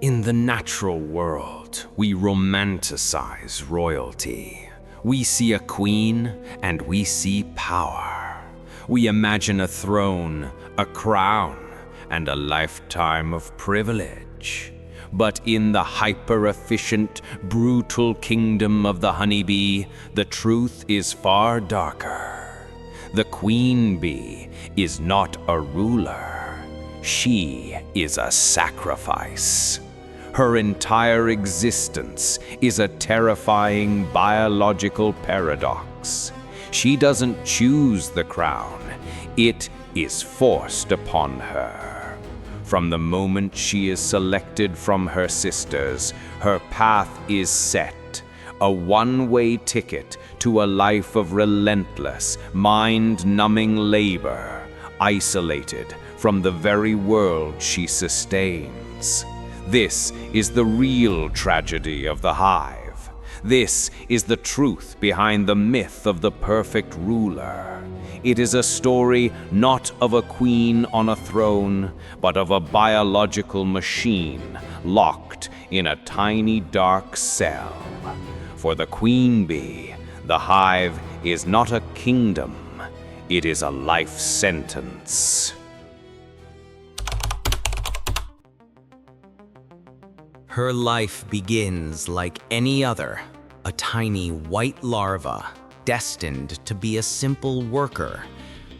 In the natural world, we romanticize royalty. We see a queen and we see power. We imagine a throne, a crown, and a lifetime of privilege. But in the hyper-efficient, brutal kingdom of the honeybee, the truth is far darker. The queen bee is not a ruler. She is a sacrifice. Her entire existence is a terrifying biological paradox. She doesn't choose the crown. It is forced upon her. From the moment she is selected from her sisters, her path is set, a one-way ticket to a life of relentless, mind-numbing labor, isolated from the very world she sustains. This is the real tragedy of the hive. This is the truth behind the myth of the perfect ruler. It is a story not of a queen on a throne, but of a biological machine locked in a tiny dark cell. For the queen bee, the hive is not a kingdom, it is a life sentence. Her life begins like any other, a tiny white larva destined to be a simple worker.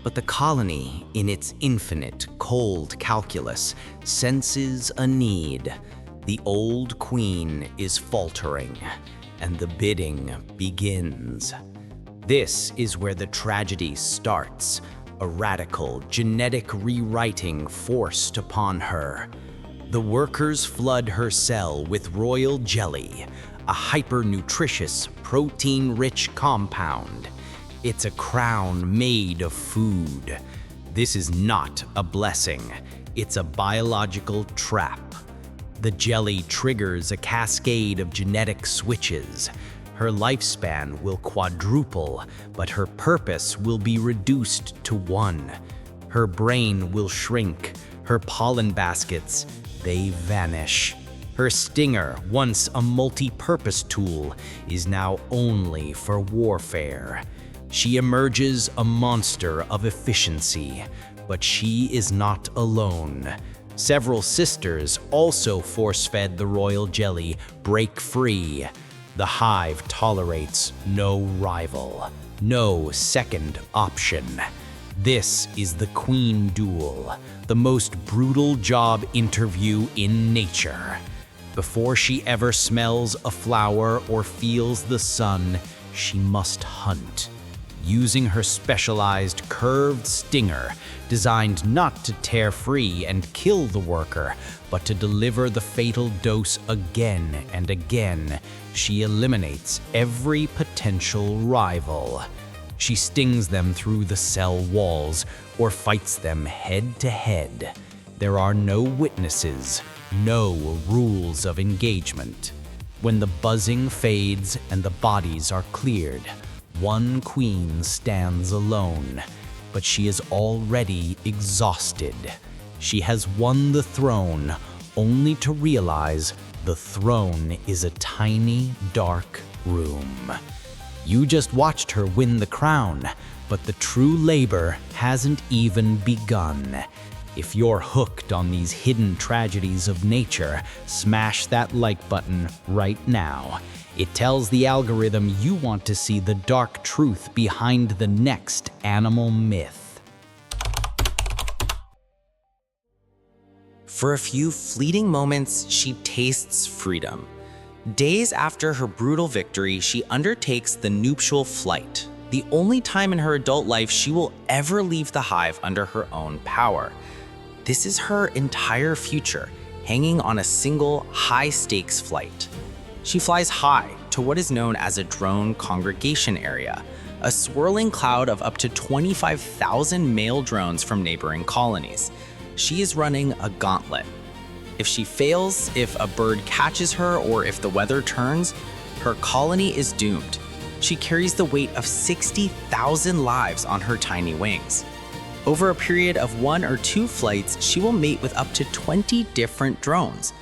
But the colony, in its infinite, cold calculus, senses a need. The old queen is faltering, and the bidding begins. This is where the tragedy starts, a radical, genetic rewriting forced upon her. The workers flood her cell with royal jelly, a hyper-nutritious, protein-rich compound. It's a crown made of food. This is not a blessing. It's a biological trap. The jelly triggers a cascade of genetic switches. Her lifespan will quadruple, but her purpose will be reduced to one. Her brain will shrink. Her pollen baskets, they vanish. Her stinger, once a multi-purpose tool, is now only for warfare. She emerges a monster of efficiency, but she is not alone. Several sisters, also force-fed the royal jelly, break free. The hive tolerates no rival, no second option. This is the Queen Duel, the most brutal job interview in nature. Before she ever smells a flower or feels the sun, she must hunt. Using her specialized curved stinger, designed not to tear free and kill the worker, but to deliver the fatal dose again and again, she eliminates every potential rival. She stings them through the cell walls or fights them head to head. There are no witnesses, no rules of engagement. When the buzzing fades and the bodies are cleared, one queen stands alone, but she is already exhausted. She has won the throne, only to realize the throne is a tiny, dark room. You just watched her win the crown, but the true labor hasn't even begun. If you're hooked on these hidden tragedies of nature, smash that like button right now. It tells the algorithm you want to see the dark truth behind the next animal myth. For a few fleeting moments, she tastes freedom. Days after her brutal victory, she undertakes the nuptial flight, the only time in her adult life she will ever leave the hive under her own power. This is her entire future, hanging on a single high-stakes flight. She flies high to what is known as a drone congregation area, a swirling cloud of up to 25,000 male drones from neighboring colonies. She is running a gauntlet. If she fails, if a bird catches her, or if the weather turns, her colony is doomed. She carries the weight of 60,000 lives on her tiny wings. Over a period of 1 or 2 flights, she will mate with up to 20 different drones.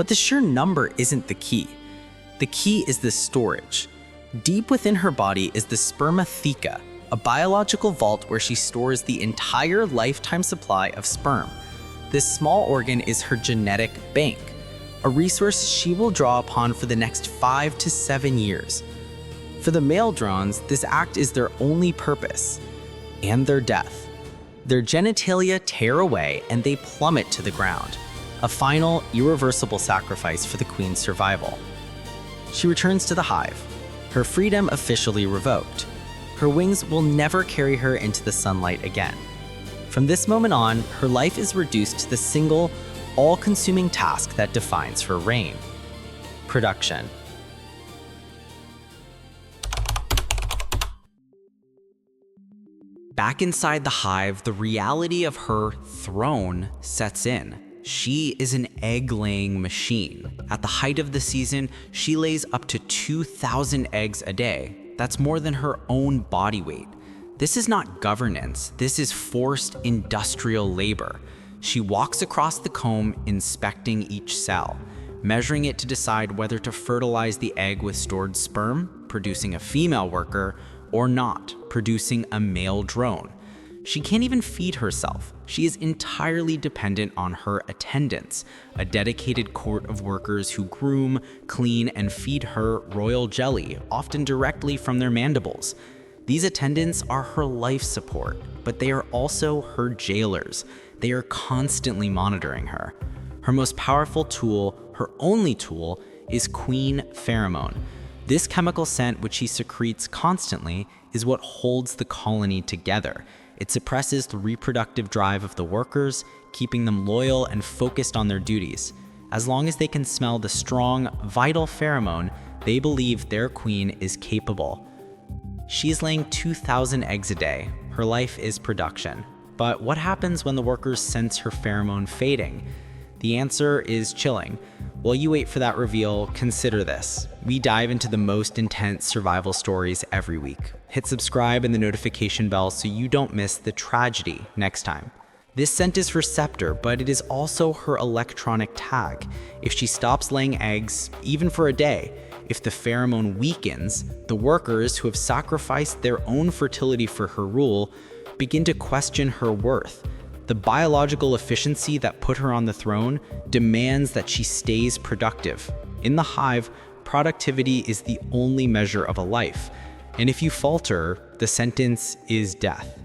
But the sheer number isn't the key. The key is the storage. Deep within her body is the spermatheca, a biological vault where she stores the entire lifetime supply of sperm. This small organ is her genetic bank, a resource she will draw upon for the next 5 to 7 years. For the male drones, this act is their only purpose, and their death. Their genitalia tear away and they plummet to the ground, a final, irreversible sacrifice for the queen's survival. She returns to the hive, her freedom officially revoked. Her wings will never carry her into the sunlight again. From this moment on, her life is reduced to the single, all-consuming task that defines her reign: production. Back inside the hive, the reality of her throne sets in. She is an egg-laying machine. At the height of the season, she lays up to 2,000 eggs a day. That's more than her own body weight. This is not governance, this is forced industrial labor. She walks across the comb, inspecting each cell, measuring it to decide whether to fertilize the egg with stored sperm, producing a female worker, or not, producing a male drone. She can't even feed herself. She is entirely dependent on her attendants, a dedicated court of workers who groom, clean, and feed her royal jelly, often directly from their mandibles. These attendants are her life support, but they are also her jailers. They are constantly monitoring her. Her most powerful tool, her only tool, is queen pheromone. This chemical scent, which she secretes constantly, is what holds the colony together. It suppresses the reproductive drive of the workers, keeping them loyal and focused on their duties. As long as they can smell the strong, vital pheromone, they believe their queen is capable. She is laying 2,000 eggs a day. Her life is production. But what happens when the workers sense her pheromone fading? The answer is chilling. While you wait for that reveal, consider this. We dive into the most intense survival stories every week. Hit subscribe and the notification bell so you don't miss the tragedy next time. This scent is for Scepter, but it is also her electronic tag. If she stops laying eggs, even for a day, if the pheromone weakens, the workers who have sacrificed their own fertility for her rule begin to question her worth. The biological efficiency that put her on the throne demands that she stays productive. In the hive, productivity is the only measure of a life, and if you falter, the sentence is death.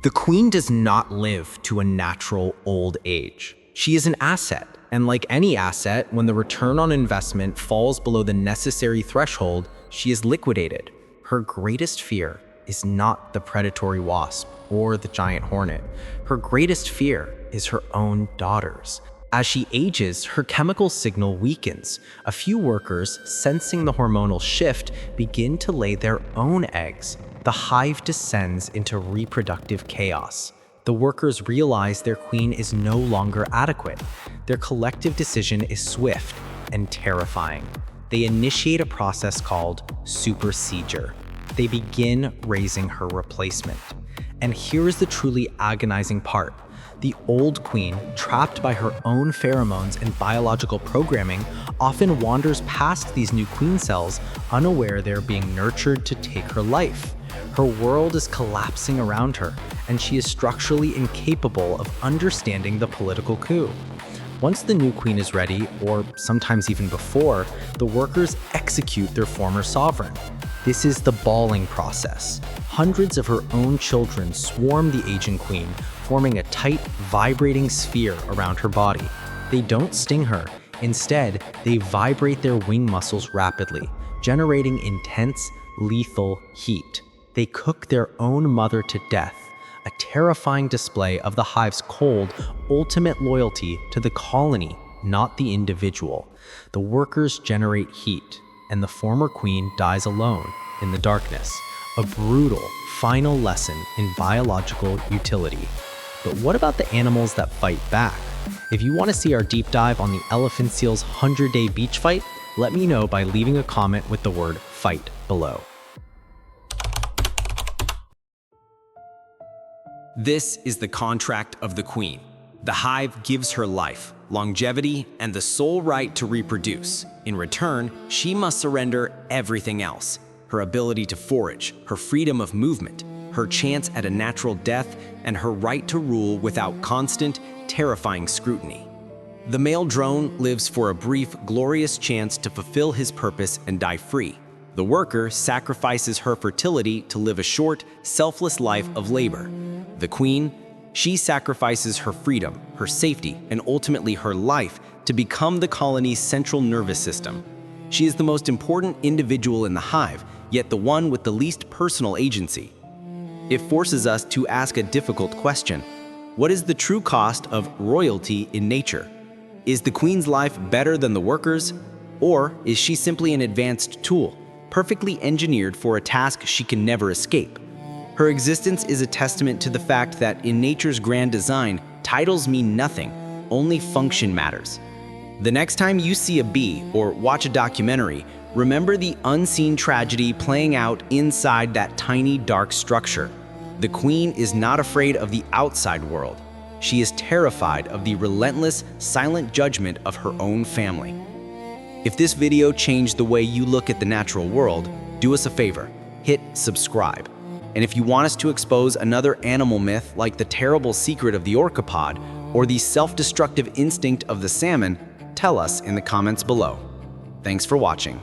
The queen does not live to a natural old age. She is an asset, and like any asset, when the return on investment falls below the necessary threshold, she is liquidated. Her greatest fear is not the predatory wasp or the giant hornet. Her greatest fear is her own daughters. As she ages, her chemical signal weakens. A few workers, sensing the hormonal shift, begin to lay their own eggs. The hive descends into reproductive chaos. The workers realize their queen is no longer adequate. Their collective decision is swift and terrifying. They initiate a process called supersedure. They begin raising her replacement. And here is the truly agonizing part. The old queen, trapped by her own pheromones and biological programming, often wanders past these new queen cells, unaware they're being nurtured to take her life. Her world is collapsing around her, and she is structurally incapable of understanding the political coup. Once the new queen is ready, or sometimes even before, the workers execute their former sovereign. This is the balling process. Hundreds of her own children swarm the aging queen, forming a tight, vibrating sphere around her body. They don't sting her. Instead, they vibrate their wing muscles rapidly, generating intense, lethal heat. They cook their own mother to death, a terrifying display of the hive's cold, ultimate loyalty to the colony, not the individual. The workers generate heat, and the former queen dies alone in the darkness. A brutal, final lesson in biological utility. But what about the animals that fight back? If you want to see our deep dive on the elephant seal's 100-day beach fight, let me know by leaving a comment with the word "fight" below. This is the contract of the queen. The hive gives her life, longevity, and the sole right to reproduce. In return, she must surrender everything else: her ability to forage, her freedom of movement, her chance at a natural death, and her right to rule without constant, terrifying scrutiny. The male drone lives for a brief, glorious chance to fulfill his purpose and die free. The worker sacrifices her fertility to live a short, selfless life of labor. The queen, she sacrifices her freedom, her safety, and ultimately her life to become the colony's central nervous system. She is the most important individual in the hive, yet the one with the least personal agency. It forces us to ask a difficult question. What is the true cost of royalty in nature? Is the queen's life better than the workers? Or is she simply an advanced tool, perfectly engineered for a task she can never escape? Her existence is a testament to the fact that in nature's grand design, titles mean nothing, only function matters. The next time you see a bee or watch a documentary, remember the unseen tragedy playing out inside that tiny, dark structure. The queen is not afraid of the outside world. She is terrified of the relentless, silent judgment of her own family. If this video changed the way you look at the natural world, do us a favor, hit subscribe. And if you want us to expose another animal myth like the terrible secret of the orcapod or the self-destructive instinct of the salmon, tell us in the comments below. Thanks for watching.